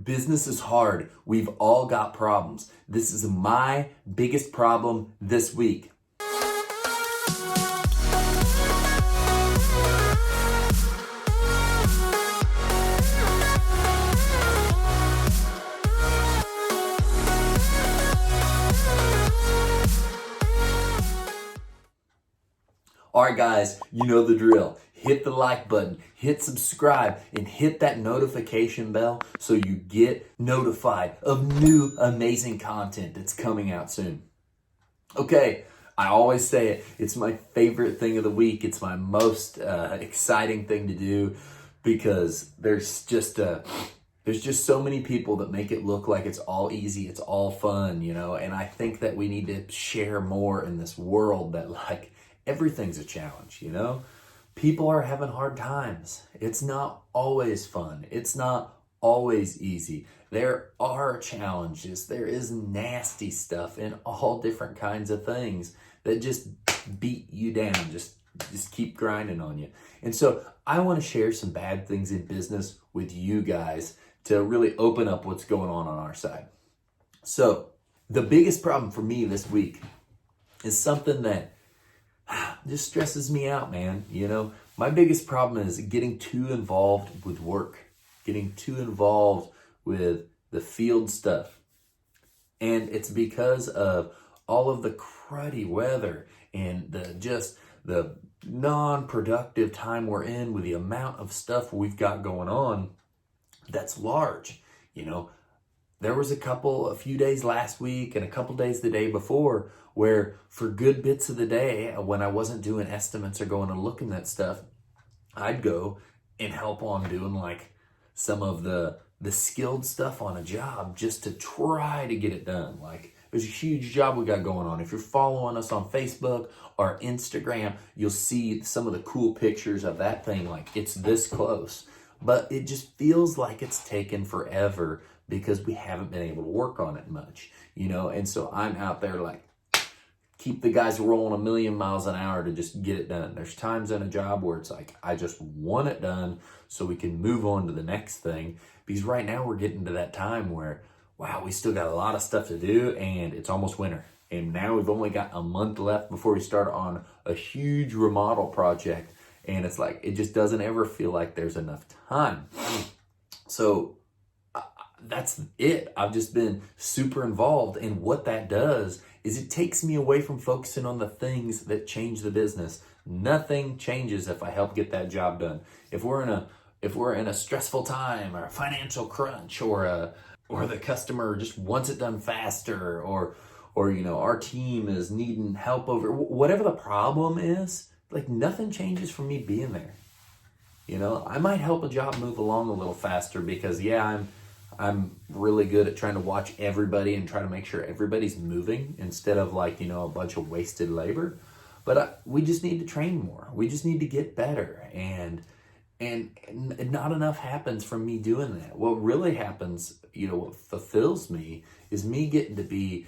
Business is hard. We've all got problems. This is my biggest problem this week. All right, guys, you know the drill. Hit the like button, hit subscribe, and hit that notification bell so you get notified of new amazing content that's coming out soon. Okay, I always say it. It's my favorite thing of the week. It's my most exciting thing to do because there's just so many people that make it look like it's all easy, it's all fun, and I think that we need to share more in this world that everything's a challenge, People are having hard times. It's not always fun. It's not always easy. There are challenges. There is nasty stuff in all different kinds of things that just beat you down, just keep grinding on you. And so I want to share some bad things in business with you guys to really open up what's going on our side. So the biggest problem for me this week is something that just stresses me out, man. My biggest problem is getting too involved with work, getting too involved with the field stuff. And it's because of all of the cruddy weather and the non-productive time we're in with the amount of stuff we've got going on that's large. There was a few days last week and a couple days the day before where for good bits of the day, when I wasn't doing estimates or going and looking at stuff, I'd go and help on doing some of the skilled stuff on a job just to try to get it done. There's a huge job we got going on. If you're following us on Facebook or Instagram, you'll see some of the cool pictures of that thing. It's this close, but it just feels like it's taken forever because we haven't been able to work on it much, and so I'm out there keep the guys rolling a million miles an hour to just get it done. There's times in a job where it's I just want it done so we can move on to the next thing, because right now we're getting to that time where, wow, we still got a lot of stuff to do and it's almost winter. And now we've only got a month left before we start on a huge remodel project. And it's it just doesn't ever feel like there's enough time. So that's it. I've just been super involved, and what that does is it takes me away from focusing on the things that change the business. Nothing changes if I help get that job done. If we're in a stressful time or a financial crunch or the customer just wants it done faster or our team is needing help over whatever the problem is, nothing changes from me being there. I might help a job move along a little faster because I'm really good at trying to watch everybody and try to make sure everybody's moving instead of a bunch of wasted labor. But we just need to train more. We just need to get better. And not enough happens from me doing that. What really happens, what fulfills me is me getting to be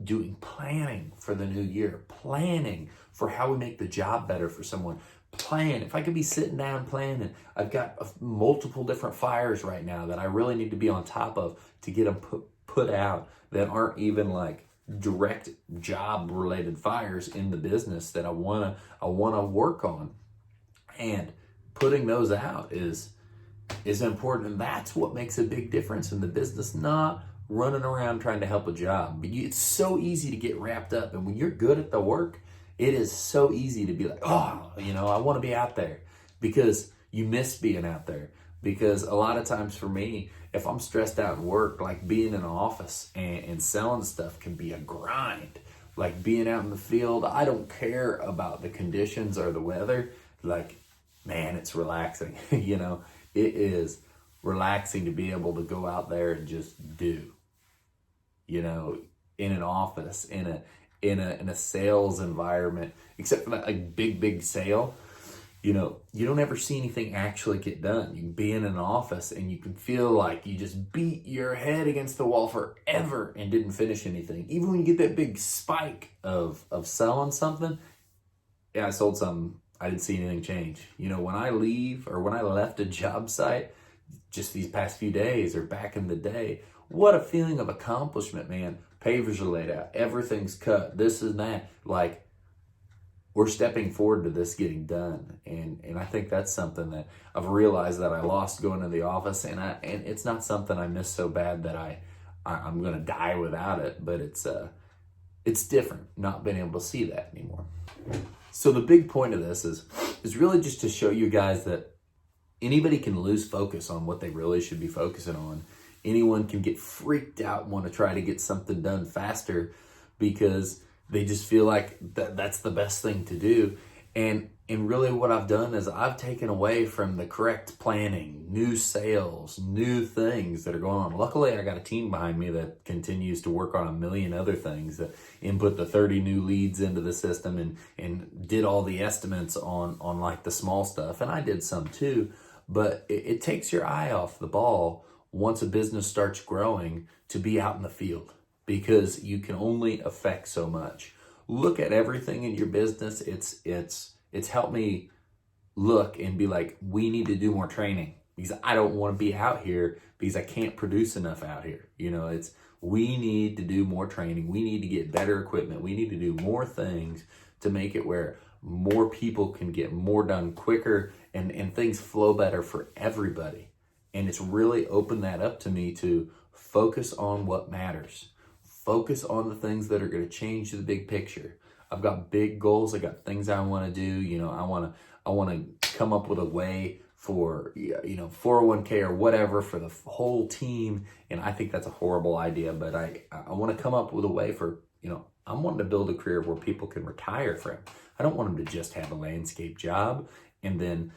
doing planning for the new year, planning for how we make the job better for someone. If I could be sitting down planning, I've got multiple different fires right now that I really need to be on top of to get them put out that aren't even direct job related fires in the business that I wanna work on, and putting those out is important, and that's what makes a big difference in the business. Not running around trying to help a job, but it's so easy to get wrapped up, and when you're good at the work, it is so easy to be I want to be out there, because you miss being out there. Because a lot of times for me, if I'm stressed out at work, being in an office and selling stuff can be a grind. Being out in the field, I don't care about the conditions or the weather. Man, it's relaxing. It is relaxing to be able to go out there and just do, in an office, in a sales environment, except for that big sale, you don't ever see anything actually get done. You can be in an office and you can feel like you just beat your head against the wall forever and didn't finish anything. Even when you get that big spike of selling something, I sold something, I didn't see anything change. When I leave or when I left a job site, just these past few days or back in the day. What a feeling of accomplishment, man. Pavers are laid out, everything's cut, this and that. Like, we're stepping forward to this getting done. And I think that's something that I've realized that I lost going to the office, and it's not something I miss so bad that I'm gonna die without it, but it's different not being able to see that anymore. So the big point of this is really just to show you guys that anybody can lose focus on what they really should be focusing on. Anyone can get freaked out and want to try to get something done faster because they just feel like that's the best thing to do. And really what I've done is I've taken away from the correct planning, new sales, new things that are going on. Luckily, I got a team behind me that continues to work on a million other things, that input the 30 new leads into the system and did all the estimates on like the small stuff. And I did some too, but it takes your eye off the ball once a business starts growing to be out in the field, because you can only affect so much. Look at everything in your business. It's helped me look and be like, we need to do more training, because I don't want to be out here because I can't produce enough out here. We need to do more training. We need to get better equipment. We need to do more things to make it where more people can get more done quicker and things flow better for everybody. And it's really opened that up to me to focus on what matters. Focus on the things that are going to change the big picture. I've got big goals. I got things I want to do. I want to come up with a way for 401k or whatever for the whole team. And I think that's a horrible idea, but I want to come up with a way for, I'm wanting to build a career where people can retire from. I don't want them to just have a landscape job and then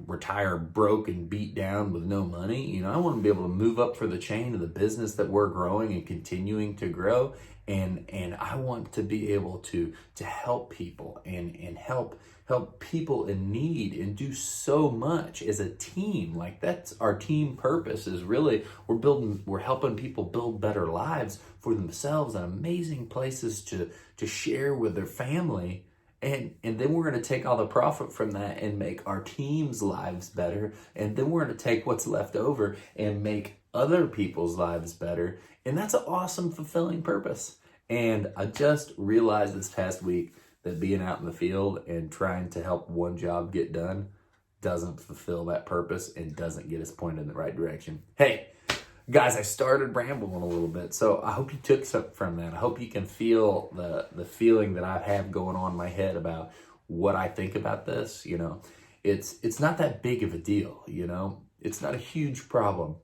retire broke and beat down with no money. I want to be able to move up for the chain of the business that we're growing and continuing to grow. And I want to be able to help people and help people in need and do so much as a team. Like, that's our team purpose, is really we're helping people build better lives for themselves and amazing places to share with their family. And then we're going to take all the profit from that and make our team's lives better. And then we're going to take what's left over and make other people's lives better. And that's an awesome, fulfilling purpose. And I just realized this past week that being out in the field and trying to help one job get done doesn't fulfill that purpose and doesn't get us pointed in the right direction. Hey, guys, I started rambling a little bit, so I hope you took something from that. I hope you can feel the feeling that I have going on in my head about what I think about this. It's not that big of a deal. It's not a huge problem.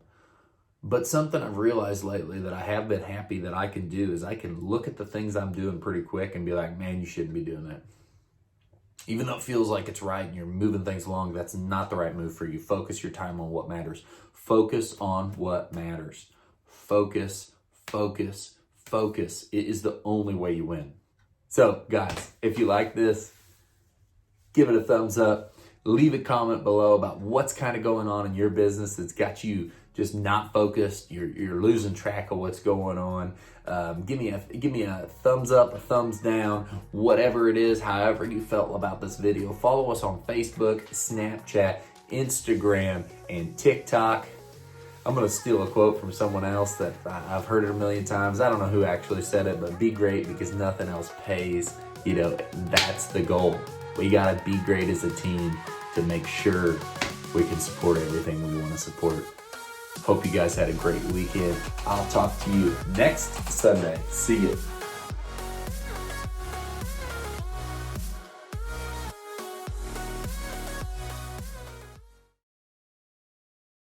But something I've realized lately that I have been happy that I can do is I can look at the things I'm doing pretty quick and be like, man, you shouldn't be doing that. Even though it feels like it's right and you're moving things along, that's not the right move for you. Focus your time on what matters. Focus on what matters. Focus, focus, focus. It is the only way you win. So, guys, if you like this, give it a thumbs up. Leave a comment below about what's kind of going on in your business that's got you just not focused. You're losing track of what's going on. Give me a thumbs up, a thumbs down, whatever it is, however you felt about this video. Follow us on Facebook, Snapchat, Instagram, and TikTok. I'm going to steal a quote from someone else that I've heard it a million times. I don't know who actually said it, but be great because nothing else pays. That's the goal. We got to be great as a team to make sure we can support everything we want to support. Hope you guys had a great weekend. I'll talk to you next Sunday. See you.